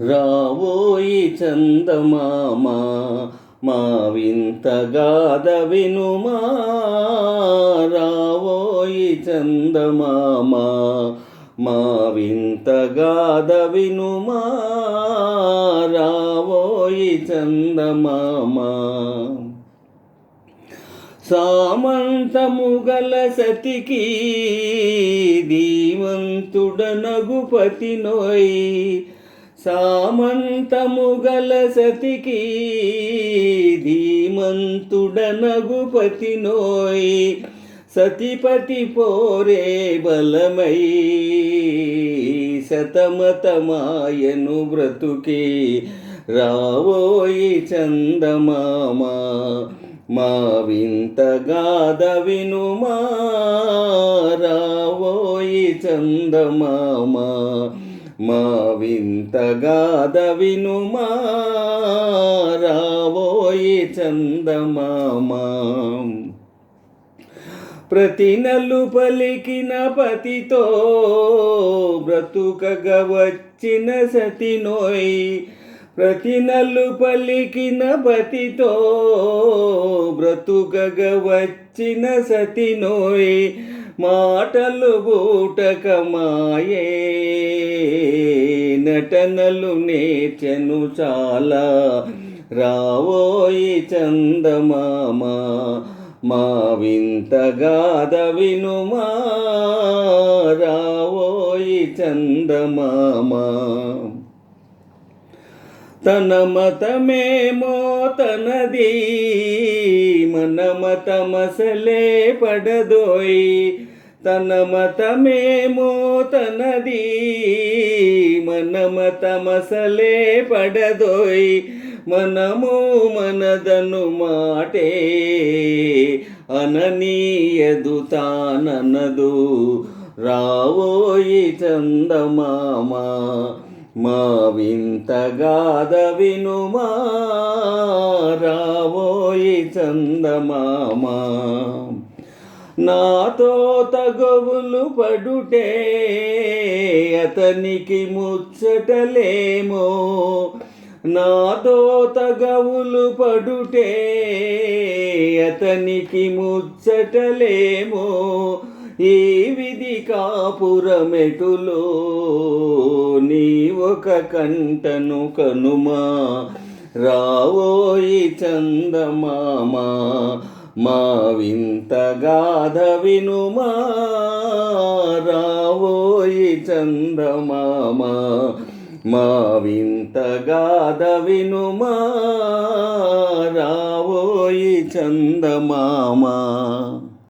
రావోయి చందమామ మా వింత గాథ వినుమా. రావోయి చందమామ మా వింత గాథ వినుమా. రావోయి చందమామ సామంతముగల సతికి ధీమంతుడనగుపతి నోయ్. సామంతముగల సతికి ధీమంతుడనగుపతి నోయ్. సతిపతి పోరే బలమై సతమతమాయను బ్రతుకే. రావోయి చందమామ మా వింత గాథ వినుమా. రావోయి చందమామ మా వింత గాథ వినుమా. రావోయి చందమామ ప్రతి నల్లు పలికిన పతితో బ్రతుకగ వచ్చిన సతి నోయ్. ప్రతి నల్లు పలికిన పతితో బ్రతుకగ వచ్చిన సతి నోయ్. మాటలు బూటకమాయే నటనలు నేర్చెను చాలా. రావోయి చందమామ మా వింత గాథ వినుమా. రావోయి చందమామ తన మతమేమో తనది మన మతమసలే పడదోయ్. తన మతమేమో తనది మన మతమసలే పడదోయ్. మనము మనదను మాటే అననీయదు తాననదు. రావోయి చందమామ మా వింత గాథ వినుమా. రావోయి చందమామ నాతో తగవులు పడుటే అతనికి ముచ్చటలేమో. నాతో తగవులు పడుటే అతనికి ముచ్చటలేమో. ఈ విధి కాపురమెటులో నీ ఒక కంటను కనుమా. రావోయి చందమామ మా వింత గాథ వినుమా. రావోయి చందమామ మా వింత గాథ వినుమా. రావోయి చందమామ.